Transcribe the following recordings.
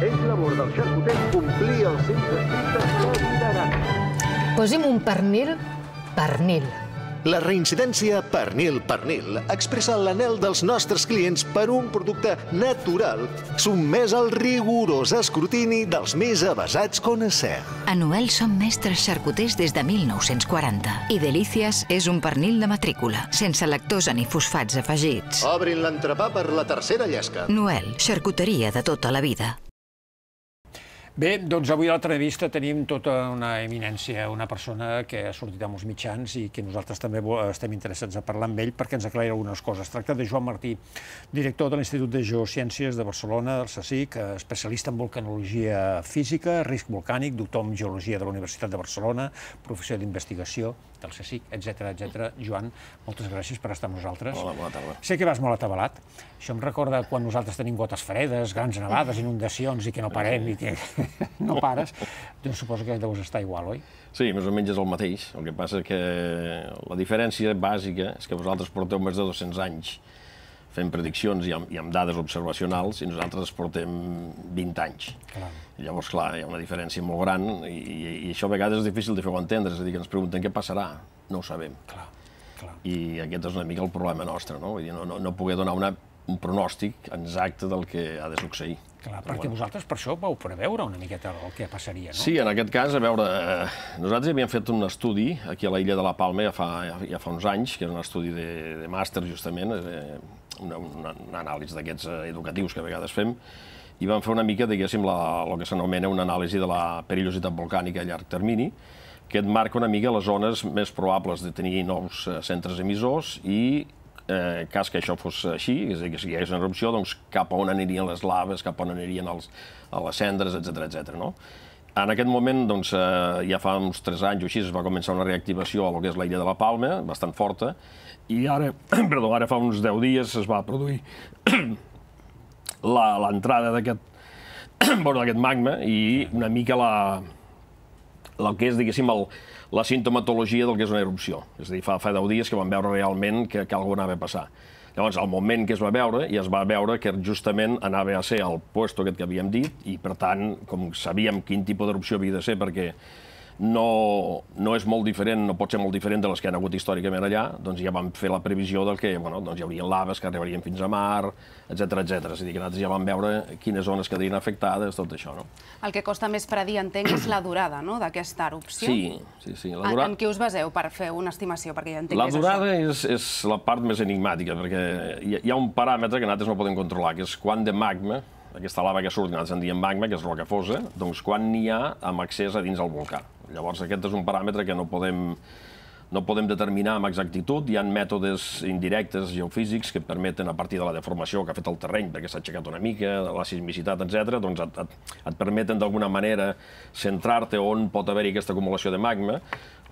és labor del xarcuter complir els seus estrictes desiderats. Posi'm un pernil, pernil. La reincidència pernil expressa l'anhel dels nostres clients per un producte natural, sotmès al rigorós escrutini dels més avesats conèixer. A Noel som mestres xarcuters des de 1940 i Delícies és un pernil de matrícula, sense lactosa ni fosfats afegits. Obrin l'entrepà per la tercera llesca. Noel, xarcuteria de tota la vida. Bé, doncs avui a l'entrevista tenim tota una eminència, una persona que ha sortit a molts mitjans i que nosaltres també estem interessats a parlar amb ell perquè ens aclareix algunes coses. Es tracta de Joan Martí, director de l'Institut de Geociències de Barcelona, del CSIC, especialista en vulcanologia física, risc volcànic, doctor en geologia de la Universitat de Barcelona, professor d'investigació del CSIC, etc. Joan, moltes gràcies per estar amb nosaltres. Hola, bona tarda. Sé que vas molt atabalat. Això em recorda quan nosaltres tenim gotes fredes, grans nevades, inundacions i que no parem i que no pares. Doncs suposo que deus estar igual, oi? Sí, més o menys és el mateix. El que passa és que la diferència bàsica és que vosaltres porteu més de 200 anys fent prediccions i amb dades observacionals i nosaltres portem 20 anys. Llavors, clar, hi ha una diferència molt gran i això a vegades és difícil de fer-ho entendre, és a dir, que ens pregunten què passarà, no ho sabem. I aquest és una mica el problema nostre, no? Vull dir, no poder donar un pronòstic exacte del que ha de succeir. Clar, perquè vosaltres per això vau preveure una miqueta el que passaria, no? Sí, en aquest cas, a veure, nosaltres havíem fet un estudi aquí a l'illa de la Palma ja fa uns anys, que era un estudi de màster, justament, un anàlisi d'aquests educatius que a vegades fem, i vam fer una mica, diguéssim, el que s'anomena una anàlisi de la perillositat volcànica a llarg termini, que et marca una mica les zones més probables de tenir nous centres emissors i cas que això fos així, és a dir, que si hi hagués una erupció, doncs cap a on anirien les laves, cap a on anirien les cendres, etc. En aquest moment, doncs, ja fa uns 3 anys o així, es va començar una reactivació a lo que és l'illa de la Palma, bastant forta, i ara fa uns 10 dies es va produir l'entrada d'aquest magma i una mica el que és, diguéssim, la sintomatologia del que és una erupció. És a dir, fa 10 dies que vam veure realment que alguna anava a passar. Llavors, al moment que es va veure, ja es va veure que justament anava a ser el puesto aquest que havíem dit i, per tant, com sabíem quin tipus d'erupció havia de ser, perquè no és molt diferent, no pot ser molt diferent de les que han hagut històricament allà, doncs ja vam fer la previsió del que hi haurien laves que arribarien fins a mar, etc. És a dir, que nosaltres ja vam veure quines zones quedarien afectades, tot això. El que costa més predir, entenc, és la durada d'aquesta erupció. Sí. En què us baseu per fer una estimació? La durada és la part més enigmàtica, perquè hi ha un paràmetre que nosaltres no podem controlar, que és quant de magma, aquesta lava que surt, que nosaltres en diem magma, que és roca fosa, doncs quan n'hi ha amb accés a dins el volcà. Llavors aquest és un paràmetre que no podem determinar amb exactitud. Hi ha mètodes indirectes geofísics que permeten, a partir de la deformació que ha fet el terreny, perquè s'ha aixecat una mica, la sismicitat, etc., doncs et permeten d'alguna manera centrar-te on pot haver-hi aquesta acumulació de magma,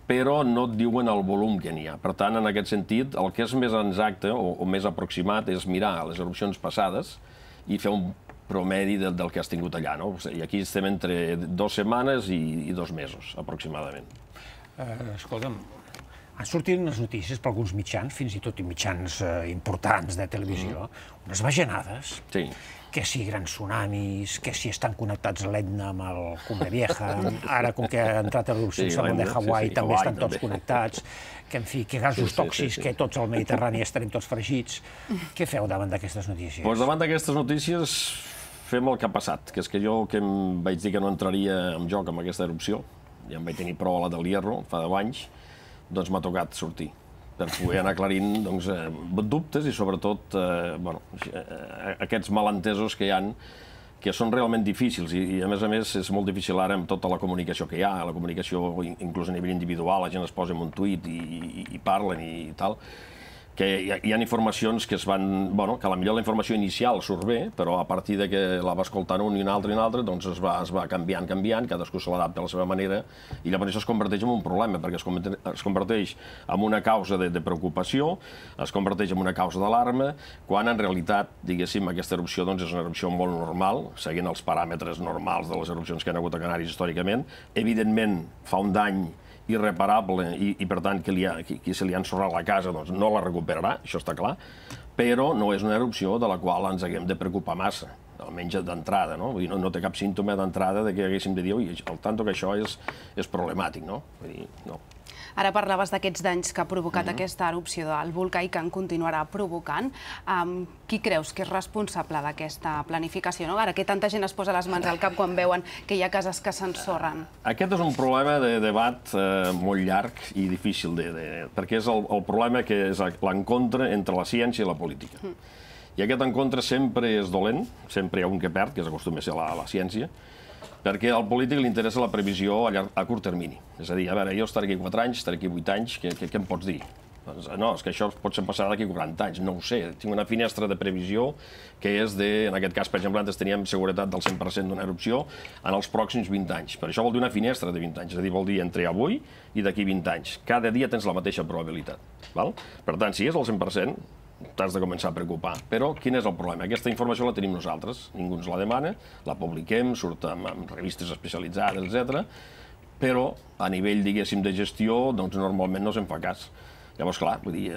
però no et diuen el volum que n'hi ha. Per tant, en aquest sentit, el que és més exacte o més aproximat és mirar les erupcions passades i fer un promedi del que has tingut allà, no? I aquí estem entre 2 setmanes i 2 mesos, aproximadament. Escolta'm, han sortit unes notícies per alguns mitjans, fins i tot mitjans importants de televisió, unes bajanades, que si grans tsunamis, que si estan connectats a l'Etna amb el Cumbre Vieja, ara com que ha entrat a l'erupció de Hawaii també estan tots connectats, que en fi, que gasos tòxics, que tots al Mediterrani estarem tots fregits. Què feu davant d'aquestes notícies? Doncs davant d'aquestes notícies fem el que ha passat, que és que jo que em vaig dir que no entraria en joc amb aquesta erupció, ja em vaig tenir prou a la del Hierro fa 10 anys, doncs m'ha tocat sortir per poder anar aclarint dubtes i sobretot aquests malentesos que hi ha, que són realment difícils i a més és molt difícil ara amb tota la comunicació que hi ha, la comunicació inclús a nivell individual, la gent es posa en un tuit i parlen i tal, que hi ha informacions que que potser la informació inicial surt bé, però a partir de que la va escoltant un i un altre, doncs es va canviant, cadascú se l'adapta a la seva manera, i llavors això es converteix en un problema, perquè es converteix en una causa de preocupació, es converteix en una causa d'alarma, quan en realitat, diguéssim, aquesta erupció és una erupció molt normal, seguint els paràmetres normals de les erupcions que han hagut a Canàries històricament. Evidentment, fa un dany irreparable i per tant, qui se li ha ensorrat la casa no la recuperarà, això està clar, però no és una erupció de la qual ens haguem de preocupar massa. almenys d'entrada, no? Vull dir, no té cap símptoma d'entrada que haguéssim de dir, ui, al tanto que això és problemàtic, no? Vull dir, no. Ara parlaves d'aquests danys que ha provocat aquesta erupció del volcà i que en continuarà provocant. Qui creus que és responsable d'aquesta planificació? Ara que tanta gent es posa les mans al cap quan veuen que hi ha cases que s'ensorren. Aquest és un problema de debat molt llarg i difícil, perquè és el problema que és l'encontre entre la ciència i la política. I aquest encontre sempre és dolent, sempre hi ha un que perd, que acostuma a ser la ciència, perquè al polític li interessa la previsió a curt termini. És a dir, a veure, jo estaré aquí 4 anys, estaré aquí 8 anys, què em pots dir? Doncs no, és que això pot ser passarà d'aquí 40 anys, no ho sé. Tinc una finestra de previsió que és en aquest cas, per exemple, antes teníem seguretat del 100% d'una erupció en els pròxims 20 anys. Per això vol dir una finestra de 20 anys, és a dir, vol dir entre avui i d'aquí 20 anys. Cada dia tens la mateixa probabilitat. Per tant, si és el 100%, t'has de començar a preocupar. Però quin és el problema? Aquesta informació la tenim nosaltres, ningú ens la demana, la publiquem, surt en revistes especialitzades, etc. Però a nivell, diguéssim, de gestió, doncs normalment no se'n fa cas. Llavors, clar, vull dir,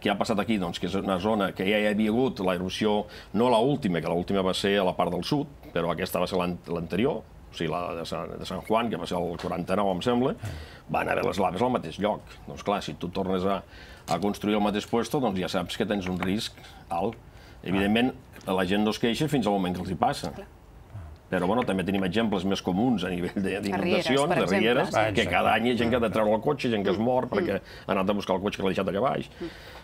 què ha passat aquí? Doncs que és una zona que ja hi havia hagut l'erupció, no l'última, que l'última va ser a la part del sud, però aquesta va ser l'anterior, o sigui, la de Sant Juan, que va ser el 49, em sembla, van haver les laves al mateix lloc. Doncs clar, si tu tornes a construir al mateix lloc, doncs ja saps que tens un risc alt. Evidentment, la gent no es queixa fins al moment que els hi passa. Però també tenim exemples més comuns a nivell d'inundacions, de rieres, que cada any hi ha gent que ha de treure el cotxe, gent que es mor perquè ha anat a buscar el cotxe que l'ha deixat allà baix.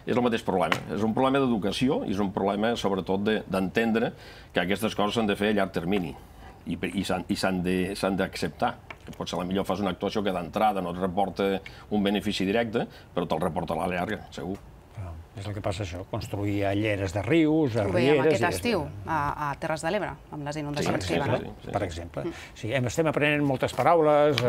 És el mateix problema. És un problema d'educació i és un problema, sobretot, d'entendre que aquestes coses s'han de fer a llarg termini i s'han d'acceptar. Potser millor fas una actuació que d'entrada no et reporta un benefici directe, però te'l reporta a la llarga, segur. És el que passa això, construir lleres de rius, rieres... Ho veiem aquest estiu, a Terres de l'Ebre, amb les inundacions que hi va haver. Per exemple. Estem aprenent moltes paraules,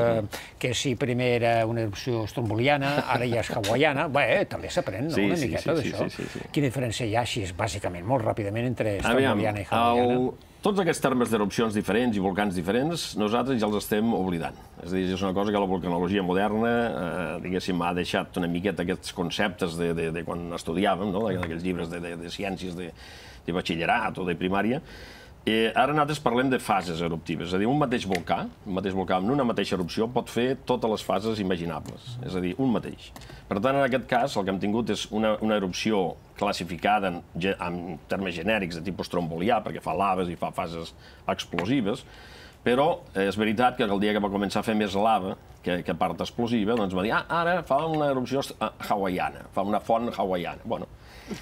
que si primer era una erupció stromboliana, ara ja és hawaiana, també s'aprèn una miqueta d'això. Quina diferència hi ha, així, bàsicament, molt ràpidament, entre stromboliana i hawaiana? Tots aquests termes d'erupcions diferents i volcans diferents, nosaltres ja els estem oblidant. És a dir, és una cosa que la volcanologia moderna, diguéssim, ha deixat una miqueta aquests conceptes de quan estudiàvem, d'aquells llibres de ciències de batxillerat o de primària. Ara nosaltres parlem de fases eruptives, és a dir, un mateix volcà en una mateixa erupció pot fer totes les fases imaginables, és a dir, un mateix. Per tant, en aquest cas, el que hem tingut és una erupció classificada en termes genèrics de tipus strombolià, perquè fa laves i fa fases explosives, però és veritat que el dia que va començar a fer més lava que part explosiva, doncs va dir, ara fa una erupció hawaiana, fa una font hawaiana. Bueno,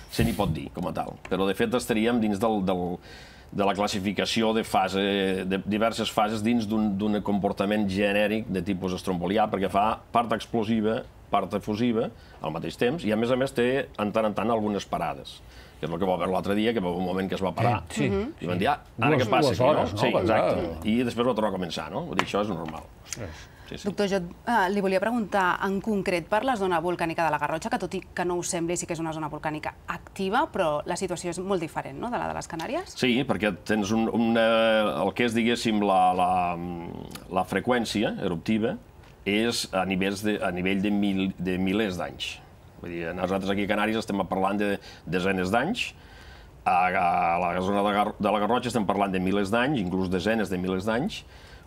se n'hi pot dir com a tal, però de fet estaríem dins de la classificació de diverses fases dins d'un comportament genèric de tipus strombolià, perquè fa part explosiva, part efusiva, al mateix temps, i a més té, en tant, algunes parades, que és el que va veure l'altre dia, que va haver un moment que es va parar. I van dir, ara què passa aquí, no? Sí, exacte. I després va tornar a començar, no? Vull dir, això és normal. Doctor, jo li volia preguntar en concret per la zona volcànica de la Garrotxa, que tot i que no ho sembli, sí que és una zona volcànica activa, però la situació és molt diferent, no?, de la de les Canàries? Sí, perquè tens el que és, diguéssim, la freqüència eruptiva és a nivell de milers d'anys. Vull dir, nosaltres aquí a Canàries estem parlant de desenes d'anys, a la zona de la Garrotxa estem parlant de milers d'anys, inclús desenes de milers d'anys,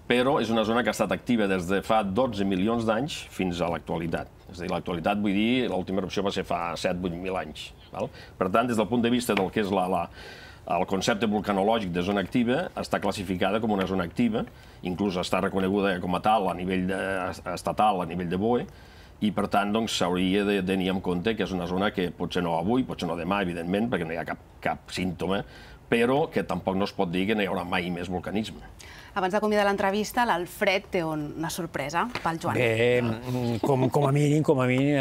però és una zona que ha estat activa des de fa 12 milions d'anys fins a l'actualitat. És a dir, l'actualitat, vull dir, l'última erupció va ser fa 7-8.000 anys. Per tant, des del punt de vista del que és el concepte vulcanològic de zona activa, està classificada com una zona activa, inclús està reconeguda com a tal a nivell estatal, a nivell de BOE, i per tant s'hauria de tenir en compte que és una zona que potser no avui, potser no demà, evidentment, perquè no hi ha cap símptoma, però que tampoc no es pot dir que no hi haurà mai més volcanisme. Abans d'acomiadar l'entrevista, l'Alfred té una sorpresa pel Joan. Bé, com a mínim,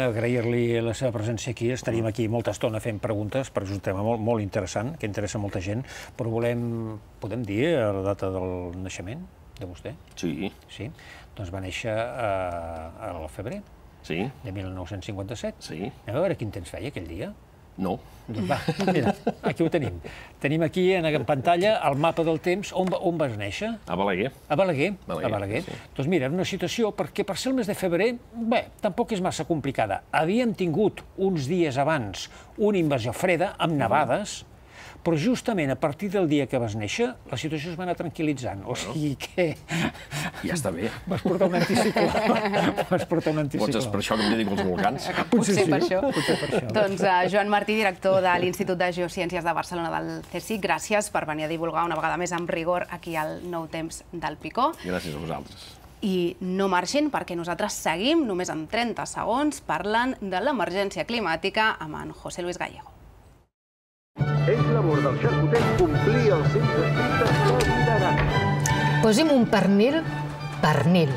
agrair-li la seva presència aquí. Estaríem aquí molta estona fent preguntes, perquè és un tema molt interessant, que interessa molta gent, però podem dir la data del naixement de vostè? Sí. Sí? Doncs va néixer al febrer de 1957. Sí. Anem a veure quin temps feia aquell dia. No. Va, mira, aquí ho tenim. Tenim aquí en pantalla el mapa del temps. On vas néixer? A Balaguer. A Balaguer. Doncs mira, era una situació, perquè per ser el mes de febrer, bé, tampoc és massa complicada. Havíem tingut uns dies abans una invasió freda, amb nevades, però justament a partir del dia que vas néixer, la situació es va anar tranquil·litzant. O sigui que... Ja està bé. Vas portar un anticicló. Potser és per això que em dedico als volcans. Potser per això. Potser per això. Doncs Joan Martí, director de l'Institut de Geociències de Barcelona del CSIC, gràcies per venir a divulgar una vegada més amb rigor aquí al Nou Temps del Picó. Gràcies a vosaltres. I no marxin, perquè nosaltres seguim, només en 30 segons, parlant de l'emergència climàtica amb en José Luis Gallego. És labor del xarcuter complir els centres estrictes de lideratge. Posi'm un pernil, pernil.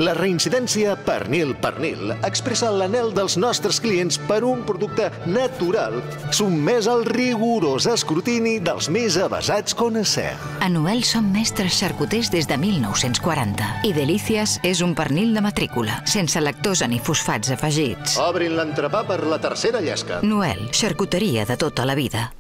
La reincidència pernil-pernil expressa l'anhel dels nostres clients per un producte natural sotmès al rigorós escrutini dels més avesats coneixers. A Noel som mestres xarcuters des de 1940 i Delícies és un pernil de matrícula, sense lactosa ni fosfats afegits. Obrin l'entrepà per la tercera llesca. Noel, xarcuteria de tota la vida.